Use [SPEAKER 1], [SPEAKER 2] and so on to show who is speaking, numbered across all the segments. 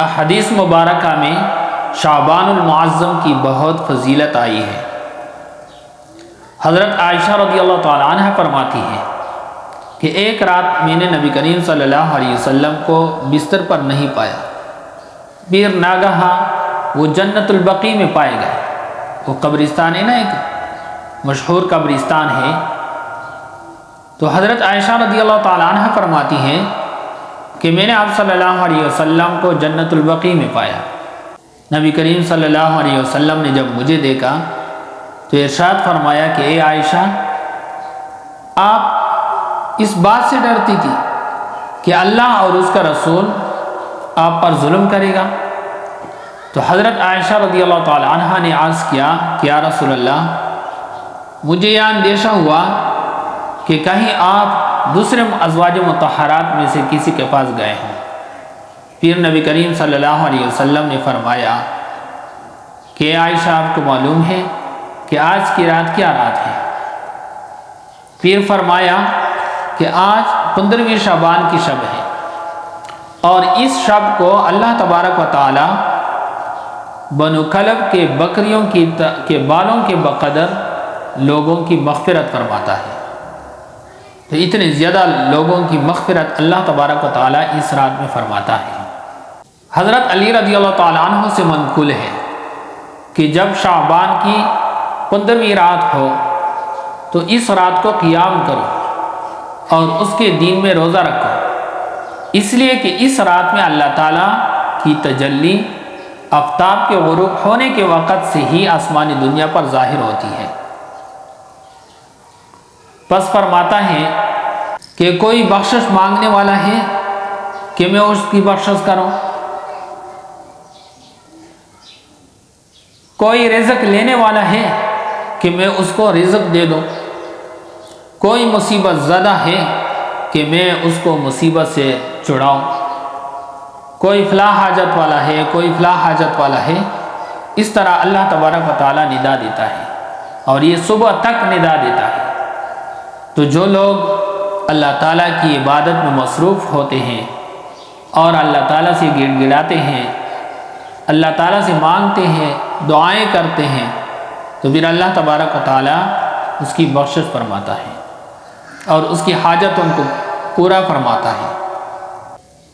[SPEAKER 1] احادیث مبارکہ میں شعبان المعظم کی بہت فضیلت آئی ہے۔ حضرت عائشہ رضی اللہ تعالیٰ عنہ فرماتی ہیں کہ ایک رات میں نے نبی کریم صلی اللہ علیہ وسلم کو بستر پر نہیں پایا، پھر ناگہاں وہ جنت البقیع میں پائے گئے۔ وہ قبرستان ہے نا، ایک مشہور قبرستان ہے۔ تو حضرت عائشہ رضی اللہ تعالیٰ عنہ فرماتی ہیں کہ میں نے آپ صلی اللہ علیہ وسلم کو جنت البقیع میں پایا۔ نبی کریم صلی اللہ علیہ وسلم نے جب مجھے دیکھا تو ارشاد فرمایا کہ اے عائشہ، آپ اس بات سے ڈرتی تھی کہ اللہ اور اس کا رسول آپ پر ظلم کرے گا؟ تو حضرت عائشہ رضی اللہ تعالی عنہ نے عرض کیا کہ یا رسول اللہ، مجھے یہ اندیشہ ہوا کہ کہیں آپ دوسرے ازواج مطہرات میں سے کسی کے پاس گئے ہوں۔ پھر نبی کریم صلی اللہ علیہ وسلم نے فرمایا کہ عائشہ، آپ کو معلوم ہے کہ آج کی رات کیا رات ہے؟ پھر فرمایا کہ آج 15ویں شعبان کی شب ہے، اور اس شب کو اللہ تبارک و تعالی بنو کلب کے بکریوں کے بالوں کے بقدر لوگوں کی مغفرت فرماتا ہے۔ تو اتنے زیادہ لوگوں کی مغفرت اللہ تبارک و تعالی اس رات میں فرماتا ہے۔ حضرت علی رضی اللہ تعالیٰ عنہ سے منقول ہے کہ جب شعبان کی 15ویں رات ہو تو اس رات کو قیام کرو اور اس کے دن میں روزہ رکھو، اس لیے کہ اس رات میں اللہ تعالیٰ کی تجلی آفتاب کے غروب ہونے کے وقت سے ہی آسمانی دنیا پر ظاہر ہوتی ہے۔ پس فرماتا ہے کہ کوئی بخشش مانگنے والا ہے کہ میں اس کی بخشش کروں، کوئی رزق لینے والا ہے کہ میں اس کو رزق دے دوں، کوئی مصیبت زدہ ہے کہ میں اس کو مصیبت سے چھڑاؤں، کوئی فلاح حاجت والا ہے، کوئی فلاح حاجت والا ہے۔ اس طرح اللہ تبارک و تعالیٰ ندا دیتا ہے، اور یہ صبح تک ندا دیتا ہے۔ تو جو لوگ اللہ تعالیٰ کی عبادت میں مصروف ہوتے ہیں اور اللہ تعالیٰ سے گڑ گڑاتے ہیں، اللہ تعالیٰ سے مانگتے ہیں، دعائیں کرتے ہیں، تو پھر اللہ تبارک و تعالیٰ اس کی بخشش فرماتا ہے اور اس کی حاجتوں کو پورا فرماتا ہے۔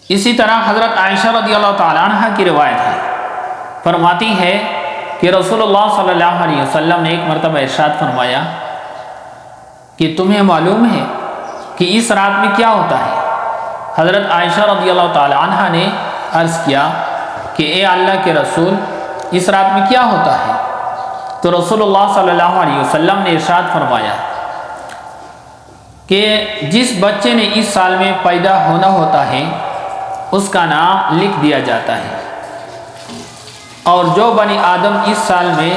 [SPEAKER 1] اسی طرح حضرت عائشہ رضی اللہ تعالیٰ عنہ کی روایت ہے، فرماتی ہے کہ رسول اللہ صلی اللہ علیہ وسلم نے ایک مرتبہ ارشاد فرمایا کہ تمہیں معلوم ہے کہ اس رات میں کیا ہوتا ہے؟ حضرت عائشہ رضی اللہ تعالیٰ عنہ نے عرض کیا کہ اے اللہ کے رسول، اس رات میں کیا ہوتا ہے؟ تو رسول اللہ صلی اللہ علیہ وسلم نے ارشاد فرمایا کہ جس بچے نے اس سال میں پیدا ہونا ہوتا ہے اس کا نام لکھ دیا جاتا ہے، اور جو بنی آدم اس سال میں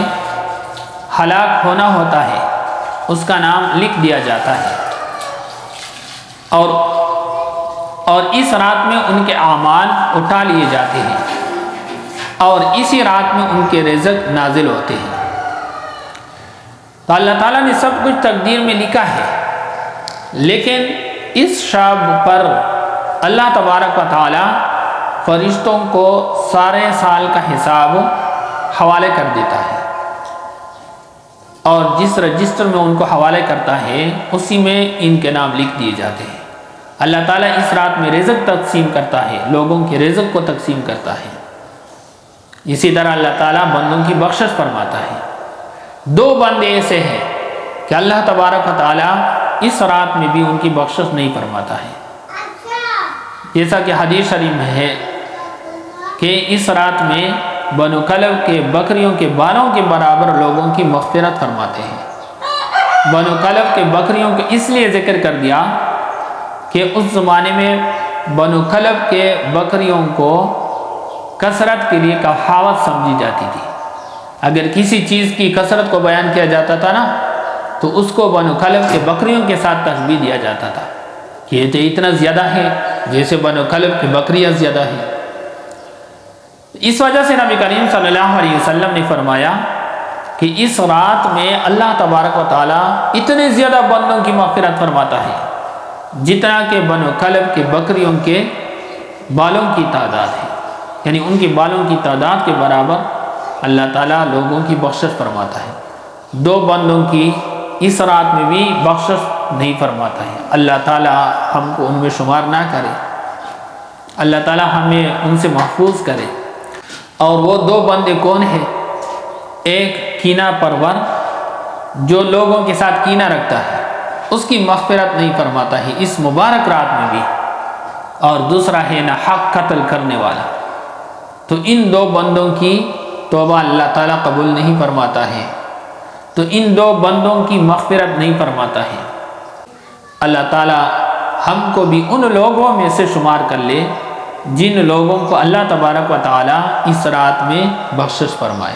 [SPEAKER 1] ہلاک ہونا ہوتا ہے اس کا نام لکھ دیا جاتا ہے، اور اس رات میں ان کے اعمال اٹھا لیے جاتے ہیں، اور اسی رات میں ان کے رزق نازل ہوتے ہیں۔ تو اللہ تعالیٰ نے سب کچھ تقدیر میں لکھا ہے، لیکن اس شب پر اللہ تبارک و تعالیٰ فرشتوں کو سارے سال کا حساب حوالے کر دیتا ہے، اور جس رجسٹر میں ان کو حوالے کرتا ہے اسی میں ان کے نام لکھ دیے جاتے ہیں۔ اللہ تعالیٰ اس رات میں رزق تقسیم کرتا ہے، لوگوں کے رزق کو تقسیم کرتا ہے۔ اسی طرح اللہ تعالیٰ بندوں کی بخشش فرماتا ہے۔ دو بندے ایسے ہیں کہ اللہ تبارک و تعالیٰ اس رات میں بھی ان کی بخشش نہیں فرماتا ہے، جیسا کہ حدیث شریف میں ہے کہ اس رات میں بنو کلب کے بکریوں کے بالوں کے برابر لوگوں کی مغفرت فرماتے ہیں۔ بنو کلب کے بکریوں کو اس لیے ذکر کر دیا کہ اس زمانے میں بنو کلب کے بکریوں کو کثرت کے لیے کفاوت سمجھی جاتی تھی۔ اگر کسی چیز کی کثرت کو بیان کیا جاتا تھا نا، تو اس کو بنو کلب کے بکریوں کے ساتھ تشبیہ دیا جاتا تھا کہ یہ تو اتنا زیادہ ہے جیسے بنو کلب کی بکریاں زیادہ ہیں۔ اس وجہ سے نبی کریم صلی اللہ علیہ وسلم نے فرمایا کہ اس رات میں اللہ تبارک و تعالیٰ اتنے زیادہ بندوں کی مغفرت فرماتا ہے جتنا کہ بنو کلب کے بکریوں کے بالوں کی تعداد ہے۔ یعنی ان کے بالوں کی تعداد کے برابر اللہ تعالیٰ لوگوں کی بخشش فرماتا ہے۔ 2 بندوں کی اس رات میں بھی بخشش نہیں فرماتا ہے۔ اللہ تعالیٰ ہم کو ان میں شمار نہ کرے، اللہ تعالیٰ ہمیں ان سے محفوظ کرے۔ اور وہ 2 بندے کون ہیں؟ ایک کینہ پرور جو لوگوں کے ساتھ کینہ رکھتا ہے، اس کی مغفرت نہیں فرماتا ہے اس مبارک رات میں بھی، اور دوسرا ہے ناحق قتل کرنے والا۔ تو ان 2 بندوں کی توبہ اللہ تعالیٰ قبول نہیں فرماتا ہے، تو ان 2 بندوں کی مغفرت نہیں فرماتا ہے۔ اللہ تعالیٰ ہم کو بھی ان لوگوں میں سے شمار کر لے جن لوگوں کو اللہ تبارک و تعالیٰ اس رات میں بخشش فرمائے۔